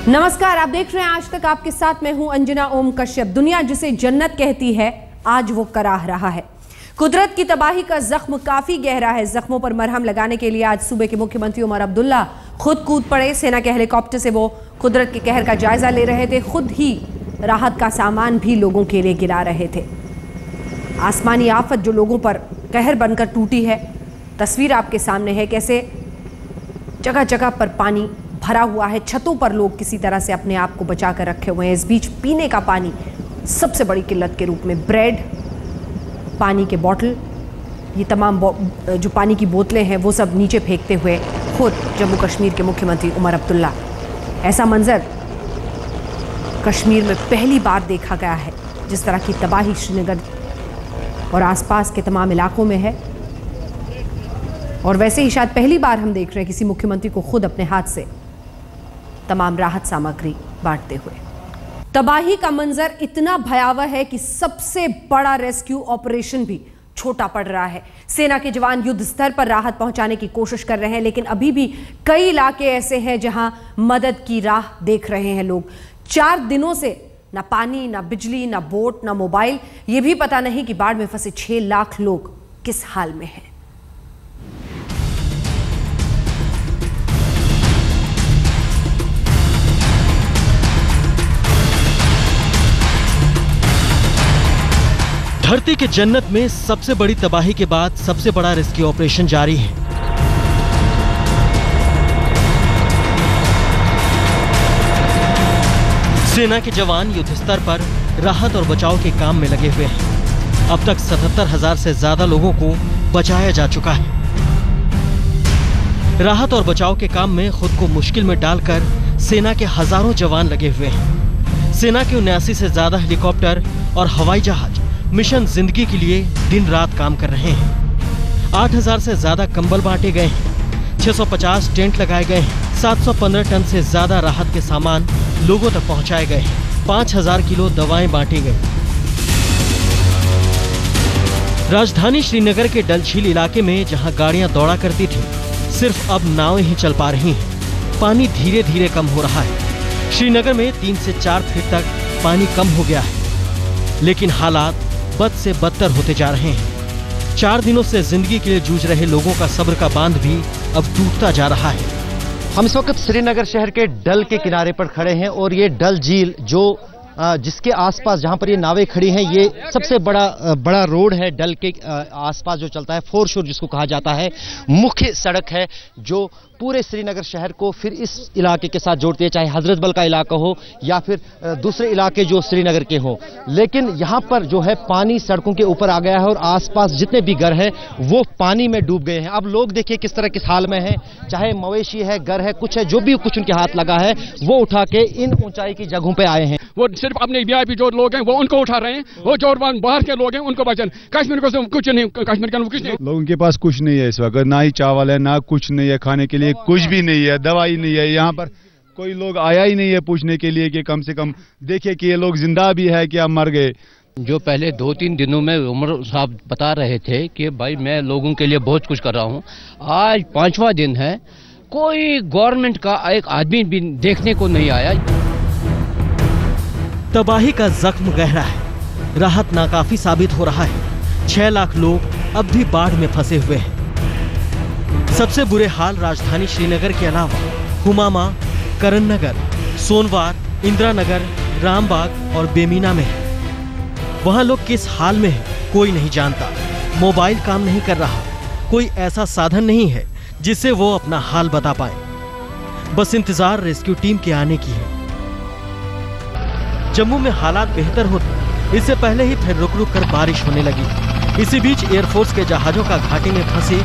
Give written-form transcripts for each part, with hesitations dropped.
नमस्कार, आप देख रहे हैं आज तक आपके साथ मैं हूं अंजना ओम कश्यप। दुनिया जिसे जन्नत कहती है आज वो कराह रहा है। कुदरत की तबाही का जख्म काफी गहरा है। जख्मों पर मरहम लगाने के लिए आज सूबे के मुख्यमंत्री उमर अब्दुल्ला खुद कूद पड़े। सेना के हेलीकॉप्टर से वो कुदरत के कहर का जायजा ले रहे थे, खुद ही राहत का सामान भी लोगों के लिए गिरा रहे थे। आसमानी आफत जो लोगों पर कहर बनकर टूटी है, तस्वीर आपके सामने है। कैसे जगह जगह पर पानी भरा हुआ है, छतों पर लोग किसी तरह से अपने आप को बचा कर रखे हुए हैं। इस बीच पीने का पानी सबसे बड़ी किल्लत के रूप में, ब्रेड, पानी के बोतल, ये तमाम जो पानी की बोतलें हैं वो सब नीचे फेंकते हुए खुद जम्मू कश्मीर के मुख्यमंत्री उमर अब्दुल्ला। ऐसा मंजर कश्मीर में पहली बार देखा गया है। जिस तरह की तबाही श्रीनगर और आसपास के तमाम इलाकों में है, और वैसे ही शायद पहली बार हम देख रहे हैं किसी मुख्यमंत्री को खुद अपने हाथ से तमाम राहत सामग्री बांटते हुए। तबाही का मंजर इतना भयावह है कि सबसे बड़ा रेस्क्यू ऑपरेशन भी छोटा पड़ रहा है। सेना के जवान युद्ध स्तर पर राहत पहुंचाने की कोशिश कर रहे हैं, लेकिन अभी भी कई इलाके ऐसे हैं जहां मदद की राह देख रहे हैं लोग। 4 दिनों से ना पानी, ना बिजली, ना बोट, ना मोबाइल। यह भी पता नहीं कि बाढ़ में फंसे 6 लाख लोग किस हाल में हैं। धरती के जन्नत में सबसे बड़ी तबाही के बाद सबसे बड़ा रेस्क्यू ऑपरेशन जारी है। सेना के जवान युद्ध स्तर पर राहत और बचाव के काम में लगे हुए हैं। अब तक 77,000 से ज्यादा लोगों को बचाया जा चुका है। राहत और बचाव के काम में खुद को मुश्किल में डालकर सेना के हजारों जवान लगे हुए हैं। सेना के 79 से ज्यादा हेलीकॉप्टर और हवाई जहाज मिशन जिंदगी के लिए दिन रात काम कर रहे हैं। 8,000 से ज्यादा कंबल बांटे गए हैं, 650 टेंट लगाए गए हैं, 715 टन से ज्यादा राहत के सामान लोगों तक पहुंचाए गए हैं, 5,000 किलो दवाएं बांटी गई। राजधानी श्रीनगर के डल झील इलाके में जहां गाड़ियां दौड़ा करती थी, सिर्फ अब नावें ही चल पा रही हैं। पानी धीरे धीरे कम हो रहा है। श्रीनगर में 3 से 4 फीट तक पानी कम हो गया है, लेकिन हालात बद से बदतर होते जा रहे हैं। 4 दिनों से जिंदगी के लिए जूझ रहे लोगों का सब्र का बांध भी अब टूटता जा रहा है। हम इस वक्त श्रीनगर शहर के डल के किनारे पर खड़े हैं और ये डल झील जो जिसके आसपास जहां पर ये नावें खड़ी हैं, ये सबसे बड़ा रोड है डल के आसपास जो चलता है, फोरशोर जिसको कहा जाता है। मुख्य सड़क है जो पूरे श्रीनगर शहर को फिर इस इलाके के साथ जोड़ती है, चाहे हजरत बल का इलाका हो या फिर दूसरे इलाके जो श्रीनगर के हो। लेकिन यहाँ पर जो है पानी सड़कों के ऊपर आ गया है और आसपास जितने भी घर हैं वो पानी में डूब गए हैं। अब लोग देखिए किस तरह किस हाल में है, चाहे मवेशी है, घर है, कुछ है, जो भी कुछ उनके हाथ लगा है वो उठा के इन ऊंचाई की जगहों पे आए हैं। वो सिर्फ अपने वीआईपी जो लोग हैं वो उनको उठा रहे हैं, वो जो बाहर के लोग हैं उनको बचन। कश्मीर को कुछ नहीं, कश्मीर का कुछ नहीं। लोगों के पास कुछ नहीं है इस वक्त, ना ही चावल है, ना कुछ नहीं है खाने के लिए, कुछ भी नहीं है, दवाई नहीं है। यहाँ पर कोई लोग आया ही नहीं है पूछने के लिए कि कम से कम देखिए कि ये लोग जिंदा भी है कि मर गए। जो पहले 2-3 दिनों में उमर साहब बता रहे थे कि भाई मैं लोगों के लिए बहुत कुछ कर रहा हूँ, आज 5वां दिन है, कोई गवर्नमेंट का एक आदमी भी देखने को नहीं आया। तबाही का जख्म गहरा है, राहत नाकाफी साबित हो रहा है। 6 लाख लोग अब भी बाढ़ में फंसे हुए हैं। सबसे बुरे हाल राजधानी श्रीनगर के अलावा हुमामा, करण नगर, सोनवार, इंदिरा नगर, रामबाग और बेमीना में है। वहां लोग किस हाल में हैं कोई नहीं जानता। मोबाइल काम नहीं कर रहा, कोई ऐसा साधन नहीं है जिससे वो अपना हाल बता पाए। बस इंतजार रेस्क्यू टीम के आने की है। जम्मू में हालात बेहतर होते, इससे पहले ही फिर रुक रुक कर बारिश होने लगी। इसी बीच एयरफोर्स के जहाजों का घाटी में फंसे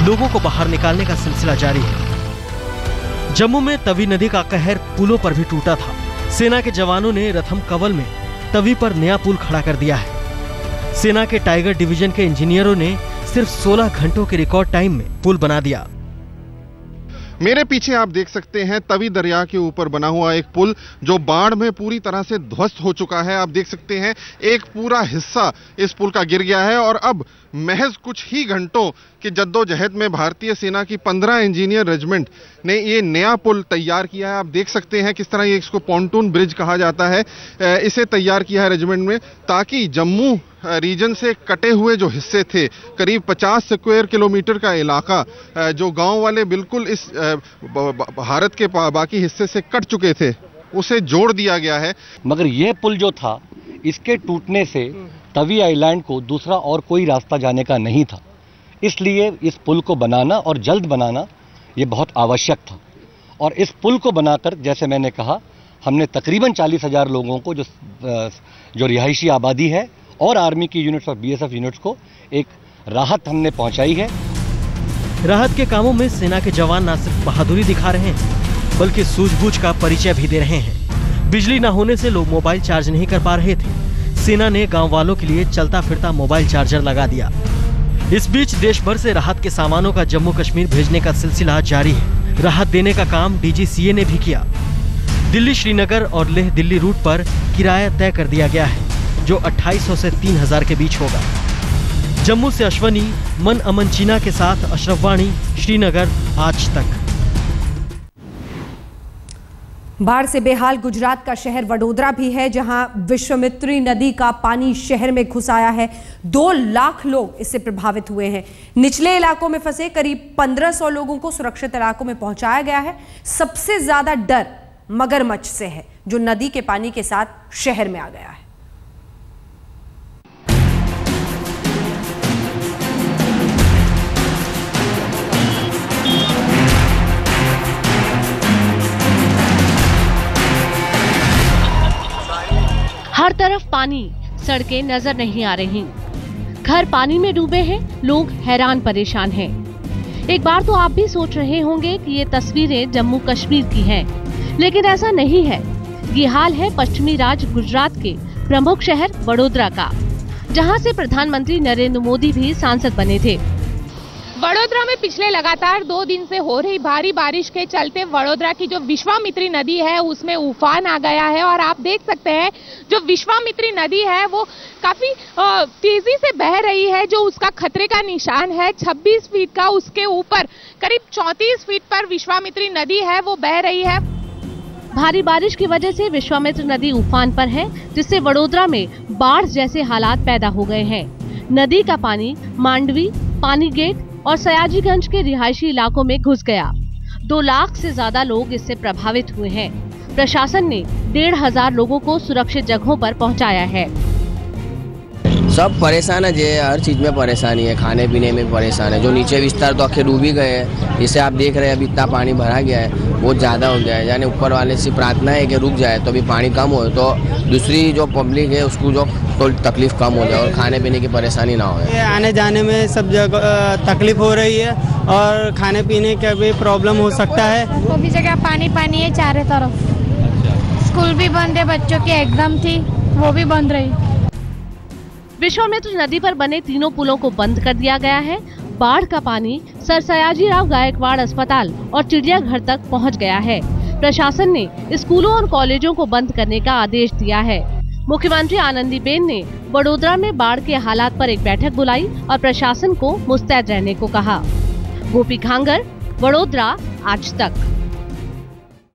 लोगों को बाहर निकालने का सिलसिला जारी है। जम्मू में तवी नदी का कहर पुलों पर भी टूटा था। सेना के जवानों ने रथम कवल में तवी पर नया पुल खड़ा कर दिया है। सेना के टाइगर डिवीजन के इंजीनियरों ने सिर्फ 16 घंटों के रिकॉर्ड टाइम में पुल बना दिया। मेरे पीछे आप देख सकते हैं तवी दरिया के ऊपर बना हुआ एक पुल जो बाढ़ में पूरी तरह से ध्वस्त हो चुका है। आप देख सकते हैं एक पूरा हिस्सा इस पुल का गिर गया है और अब महज कुछ ही घंटों की जद्दोजहद में भारतीय सेना की 15 इंजीनियर रेजिमेंट ने ये नया पुल तैयार किया है। आप देख सकते हैं किस तरह ये इसको पॉन्टून ब्रिज कहा जाता है, इसे तैयार किया है रेजिमेंट में, ताकि जम्मू रीजन से कटे हुए जो हिस्से थे, करीब 50 स्क्वायर किलोमीटर का इलाका, जो गांव वाले बिल्कुल इस भारत के बाकी हिस्से से कट चुके थे, उसे जोड़ दिया गया है। मगर यह पुल जो था, इसके टूटने से तवी आइलैंड को दूसरा और कोई रास्ता जाने का नहीं था, इसलिए इस पुल को बनाना और जल्द बनाना ये बहुत आवश्यक था। और इस पुल को बनाकर, जैसे मैंने कहा, हमने तकरीबन 40,000 लोगों को जो रिहायशी आबादी है और आर्मी की यूनिट्स और बीएसएफ यूनिट्स को एक राहत हमने पहुंचाई है। राहत के कामों में सेना के जवान न सिर्फ बहादुरी दिखा रहे हैं, बल्कि सूझबूझ का परिचय भी दे रहे हैं। बिजली न होने से लोग मोबाइल चार्ज नहीं कर पा रहे थे, सेना ने गांव वालों के लिए चलता फिरता मोबाइल चार्जर लगा दिया। इस बीच देश भर से राहत के सामानों का जम्मू कश्मीर भेजने का सिलसिला जारी है। राहत देने का काम डीजीसीए ने भी किया। दिल्ली श्रीनगर और लेह दिल्ली रूट पर किराया तय कर दिया गया है, जो 2800 से 3000 के बीच होगा। जम्मू से अश्वनी, मन अमन चीना के साथ अशरफ वाणी, श्रीनगर, आज तक। बाढ़ से बेहाल गुजरात का शहर वडोदरा भी है, जहां विश्वामित्री नदी का पानी शहर में घुस आया है। 2 लाख लोग इससे प्रभावित हुए हैं। निचले इलाकों में फंसे करीब 1500 लोगों को सुरक्षित इलाकों में पहुंचाया गया है। सबसे ज्यादा डर मगरमच्छ से है, जो नदी के पानी के साथ शहर में आ गया है। हर तरफ पानी, सड़कें नजर नहीं आ रही, घर पानी में डूबे हैं, लोग हैरान परेशान हैं। एक बार तो आप भी सोच रहे होंगे कि ये तस्वीरें जम्मू कश्मीर की हैं, लेकिन ऐसा नहीं है। ये हाल है पश्चिमी राज्य गुजरात के प्रमुख शहर वडोदरा का, जहां से प्रधानमंत्री नरेंद्र मोदी भी सांसद बने थे। वडोदरा में पिछले लगातार 2 दिन से हो रही भारी बारिश के चलते वडोदरा की जो विश्वामित्री नदी है उसमें उफान आ गया है। और आप देख सकते हैं जो विश्वामित्री नदी है वो काफी तेजी से बह रही है। जो उसका खतरे का निशान है 26 फीट का, उसके ऊपर करीब 34 फीट पर विश्वामित्री नदी है वो बह रही है। भारी बारिश की वजह से विश्वामित्री नदी उफान पर है, जिससे वडोदरा में बाढ़ जैसे हालात पैदा हो गए हैं। नदी का पानी मांडवी, पानी गेट और सयाजीगंज के रिहायशी इलाकों में घुस गया। 2 लाख से ज्यादा लोग इससे प्रभावित हुए हैं। प्रशासन ने 1,500 लोगों को सुरक्षित जगहों पर पहुंचाया है। सब परेशान है, हर चीज में परेशानी है, खाने पीने में परेशान है। जो नीचे विस्तार तो आखिर डूब ही गए हैं, जिसे आप देख रहे हैं अभी इतना पानी भरा गया है, बहुत ज्यादा हो गया है। यानी ऊपर वाले से प्रार्थना है कि रुक जाए, तो अभी पानी कम हो तो दूसरी जो पब्लिक है उसको जो थोड़ी तकलीफ कम हो जाए और खाने पीने की परेशानी ना हो। आने जाने में सब जगह तकलीफ हो रही है और खाने पीने का भी प्रॉब्लम हो सकता है। वो भी जगह पानी पानी है चारों तरफ। स्कूल भी बंद है, बच्चों की एग्जाम थी वो भी बंद रही। विश्वामित्री नदी पर बने तीनों पुलों को बंद कर दिया गया है। बाढ़ का पानी सर सयाजीराव गायकवाड़ अस्पताल और चिड़ियाघर तक पहुंच गया है। प्रशासन ने स्कूलों और कॉलेजों को बंद करने का आदेश दिया है। मुख्यमंत्री आनंदीबेन ने वडोदरा में बाढ़ के हालात पर एक बैठक बुलाई और प्रशासन को मुस्तैद रहने को कहा। गोपी खांगर, वडोदरा, आज तक।